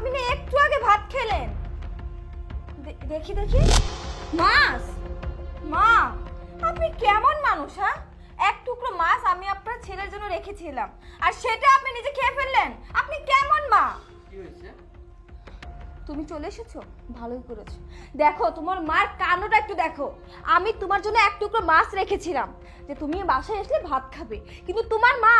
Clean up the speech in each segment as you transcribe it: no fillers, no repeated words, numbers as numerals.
আপনি না একটু আগে ভাত খেলেন। দেখি দেখি, মাছ। মা, আপনি কেমন মানুষ? হ্যাঁ, এক টুকরো মাছ আমি আপনার ছেলের জন্য রেখেছিলাম আর সেটা আপনি নিজে খেয়ে ফেললেন। আপনি কেমন মা? কি হয়েছে? তুমি চলে এসেছো, ভালোই করেছো। দেখো তোমার মার কান্নাটা একটু দেখো। আমি তোমার জন্য এক টুকরো মাছ রেখেছিলাম যে তুমি বাসায় আসলে ভাত খাবে, কিন্তু তোমার মা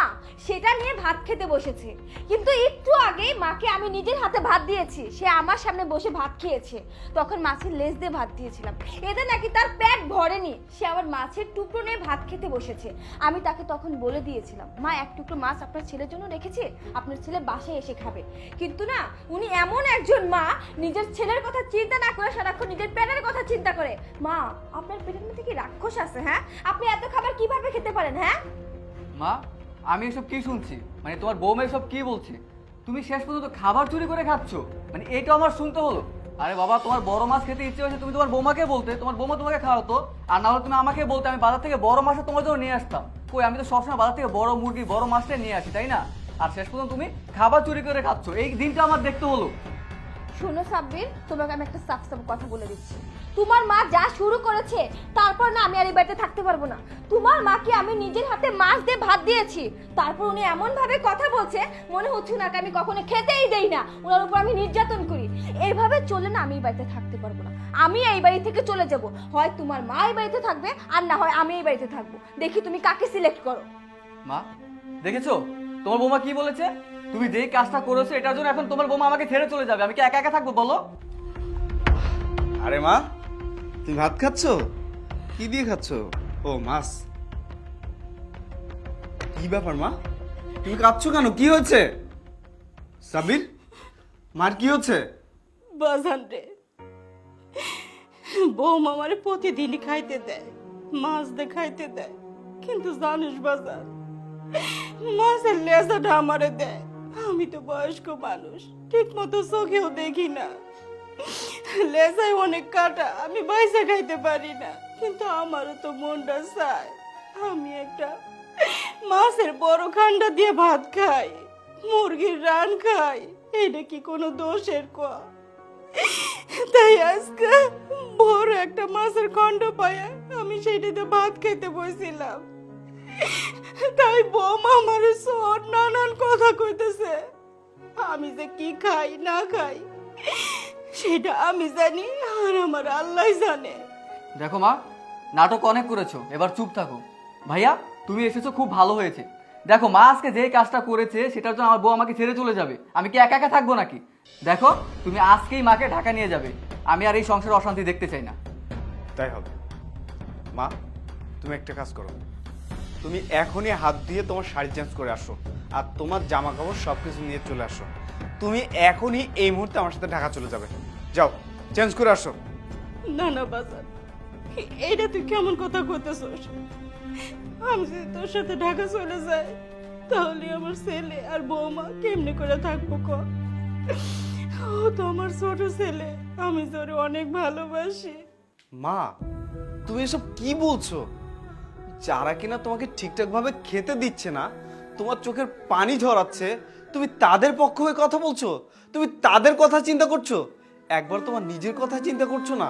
সেটা নিয়ে ভাত খেতে বসেছে। কিন্তু একটু আগে মাকে আমি নিজের হাতে ভাত দিয়েছি, সে আমার সামনে বসে ভাত খেয়েছে। তখন মাছের লেজ দিয়ে ভাত দিয়েছিলাম, এতে নাকি তার পেট ভরেনি, সে আবার মাছের টুকরো নিয়ে ভাত খেতে বসেছে। আমি তাকে তখন বলে দিয়েছিলাম, মা এক টুকরো মাছ আপনার ছেলের জন্য রেখেছি, আপনার ছেলে বাসায় এসে খাবে। কিন্তু না, উনি এমন একজন মা, নিজের ছেলের কথা চিন্তা না করে সারাক্ষণ নিজের পেটের কথা চিন্তা করে। মা, আপনার পেটের মধ্যে কি রাক্ষস আছে? হ্যাঁ, আপনি এত খাবার কিভাবে খেতে পারেন? হ্যাঁ মা, আমি এসব কি শুনছি? মানে তোমার বৌমা এসব কি বলছে? তুমি শেষ পর্যন্ত খাবার চুরি করে খাচ্ছ, মানে এটা আমার শুনতে হলো? আরে বাবা, তোমার বড় মাছ খেতে ইচ্ছে হয়েছে, তুমি তোমার বৌমাকে বলতে, তোমার বৌমা তোমাকে খাওয়াতো। আর না হলে তুমি আমাকে বলতে, আমি বাজার থেকে বড় মাছটা তোমার জন্য নিয়ে আসতাম। কই, আমি তো সবসময় বাজার থেকে বড় মুরগি, বড় মাছটা নিয়ে আসি, তাই না? আর শেষ পর্যন্ত তুমি খাবার চুরি করে খাচ্ছ, এই দিনটা আমার দেখতে হলো। শোনো সাব্বির, তোমাকে আমি একটা সাফ সাফ কথা বলে দিচ্ছি। তোমার মা যা শুরু করেছে, তারপর না আমি আর এই বাড়িতে থাকতে পারবো না। তোমার মাকে আমি নিজের হাতে মাছ দিয়ে ভাত দিয়েছি, তারপর উনি এমন ভাবে কথা বলছে, মনে হচ্ছে না আমি কখনো খেতেই দেই না, ওনার উপর আমি নির্যাতন করি। এইভাবে চলে না আমি এই বাড়িতে থাকতে পারবো না। আমি এই বাড়ি থেকে চলে যাব, হয় তোমার মা এই বাড়িতে থাকবে আর না হয় আমি এই বাড়িতে থাকবো। দেখি তুমি কাকে সিলেক্ট করো। মা, দেখেছো তোমার বৌমা কি বলেছে? তুমি যেই কাজটা করেছো এটার জন্য এখন তোমার বৌমা আমাকে ছেড়ে চলে যাবে, আমি কি একা একা থাকবো বলো? আরে মা, তুমি ভাত খাচ্ছো? কি দিয়ে খাচ্ছো? ও, মাছ। কি ব্যাপার মা, তুমি কাঁদছো কেন? কি হয়েছে? সাবির, মার কি হচ্ছে? বাজান রে, বৌমা আমারে প্রতিদিনই খাইতে দেয়, মাছ দিয়ে খাইতে দেয়, কিন্তু জানিস বাজান, মাছের লেজাটা আমারে দেয়। আমি তো বয়স্ক মানুষ, ঠিক মতো চোখেও দেখি না, লেজায় অনেক কাটা, আমি বাইসা খাইতে পারি না। কিন্তু আমারও তো মনটা চায় আমি একটা মাছের বড় খান্ডা দিয়ে ভাত খাই, মুরগির রান খাই। এটা কি কোনো দোষের কথা? তাই আজকে বড় একটা মাছের খন্ড পায়া আমি সেইটাতে ভাত খেতে বসছিলাম, তাই বৌমা আমার সব নানান কথা কইতেছে। আমি যে কি খাই না খাই সেটা আমি জানি আর আমার আল্লাহ জানে। দেখো মা, নাটক অনেক করেছো, এবার চুপ থাকো। ভাইয়া, তুমি এসেছো খুব ভালো হয়েছে। দেখো মা আজকে যে কাজটা করেছে সেটার জন্য আমার বউ আমাকে ছেড়ে চলে যাবে, আমি কি একা একা থাকবো নাকি? দেখো, তুমি আজকেই মাকে ঢাকা নিয়ে যাবে, আমি আর এই সংসারে অশান্তি দেখতে চাই না। তাই হবে। মা, তুমি একটা কাজ করো, তুমি এখনই হাত দিয়ে তোমার শাড়ি চেঞ্জ করে আসো, আর তোমার জামা কাপড় সবকিছু নিয়ে চলে আসো। তুমি এখনই এই মুহূর্তে আমার সাথে ঢাকা চলে যাবে। যাও, চেঞ্জ করে আসো। না না বাজার, এইটা তুই কেমন কথা কইতেছস? আমি যদি তোর সাথে ঢাকা চলে যাই, তাহলে আমার ছেলে আর বৌমা কেমনে করে থাকবো ক? ও তো আমার ছোট ছেলে, আমি তোরে অনেক ভালোবাসি। মা, তুমি এসব কি বলছো? যারা কিনা তোমাকে ঠিকঠাক ভাবে খেতে দিচ্ছে না, তোমার চোখের পানি ঝরাচ্ছে, তুমি তাদের পক্ষ হয়ে কথা বলছো? তুমি তাদের কথা চিন্তা করছো? একবার তোমার নিজের কথা চিন্তা করছো না?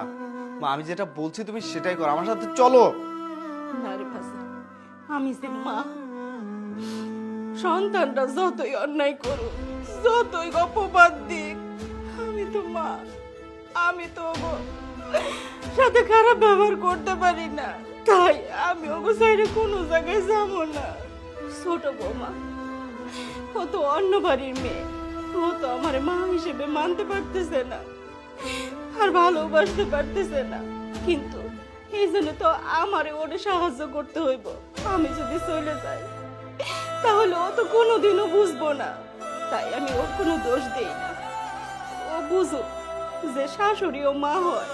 মা, আমি যেটা বলছি তুমি সেটাই করো, আমার সাথে চলো। না রে ভাষা, আমি যে মা, সন্তানটা যতই অন্যায় করুক, যতই অপবাদ দিক, আমি তো মা, আমি তো ওগো সাথে খারাপ ব্যবহার করতে পারি না। তাই আমি ওগো সাইডে কোনো জায়গায় যাবো না। ছোট বৌমা, ও তো অন্য বাড়ির মেয়ে, ও তো আমার মা হিসেবে মানতে পারতেছে না আর ভালোবাসতে পারতেছে না, কিন্তু এই জন্য তো আমারে ওরে সাহায্য করতে হইব। আমি যদি চলে যাই তাহলে ও তো কোনোদিনও বুঝবো না, তাই আমি ওর কোনো দোষ দেই না। ও বুঝুক যে শাশুড়ি ও মা হয়,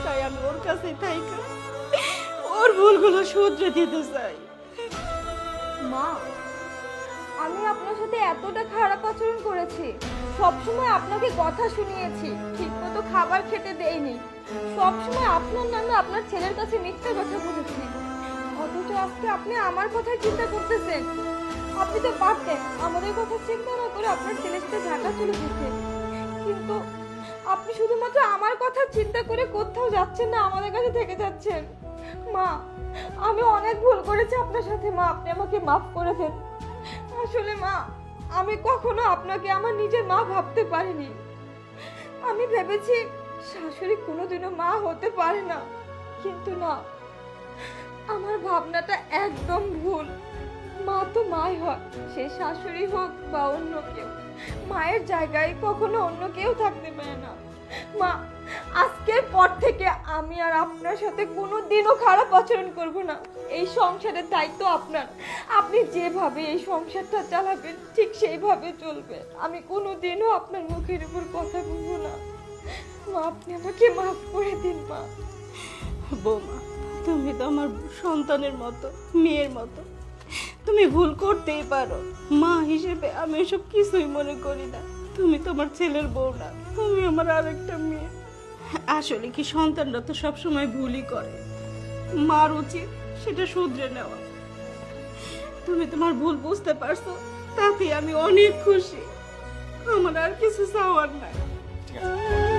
তাই আমি ওর কাছে থাইকা ওর ভুলগুলো শুধরে দিতে চাই। মা, আমি আপনার সাথে এতটা খারাপ আচরণ করেছি, সবসময় আপনাকে কথা শুনিয়েছি, ঠিকমতো খাবার খেতে দেইনি, সবসময় আপনার নামে আপনার ছেলের কাছে মিথ্যা কথা বলেছি, অথচ আজকে আপনি আমার কথাই চিন্তা করতেছেন। আপনি তো পারতেন আমাদের কথা চিন্তা না করে আপনার ছেলের সাথে ঢাকা চলে যেতে, কিন্তু আপনি শুধুমাত্র আমার কথা চিন্তা করে কোথাও যাচ্ছেন না, আমাদের কাছে থেকে যাচ্ছেন। মা, আমি অনেক ভুল করেছি আপনার সাথে মা, আপনি আমাকে মাফ করে দেন। আসলে মা, আমি কখনো আপনাকে আমার নিজের মা ভাবতে পারিনি। আমি ভেবেছি শাশুড়ি কোনোদিনও মা হতে পারে না, কিন্তু না, আমার ভাবনাটা একদম ভুল। মা তো মাই হয়, সে শাশুড়ি হোক বা অন্য কেউ, মায়ের জায়গায় কখনো অন্য কেউ থাকতে পারে না। মা, আজকের পর থেকে আমি আর আপনার সাথে কোনোদিনও খারাপ আচরণ করব না। এই সংসারের দায়িত্ব আপনার, আপনি যেভাবে এই সংসারটা চালাবেন ঠিক সেইভাবে চলবে। আমি কোনোদিনও আপনার মুখের উপর কথা বলবো না। মা, আপনি আমাকে মাফ করে দিন মা। বৌমা, তুমি তো আমার সন্তানের মতো, মেয়ের মতো, তুমি ভুল করতেই পারো। মা হিসেবে আমি এসব কিছুই মনে করি না। তুমি তোমার ছেলের বউ না, তুমি আমার আরেকটা মেয়ে। আসলে কি সন্তানরা তো সবসময় ভুলই করে, মার উচিত সেটা শুধরে নেওয়া। তুমি তোমার ভুল বুঝতে পারছো, তাতে আমি অনেক খুশি। আমার আর কিছু চাওয়ার নাই। ঠিক আছে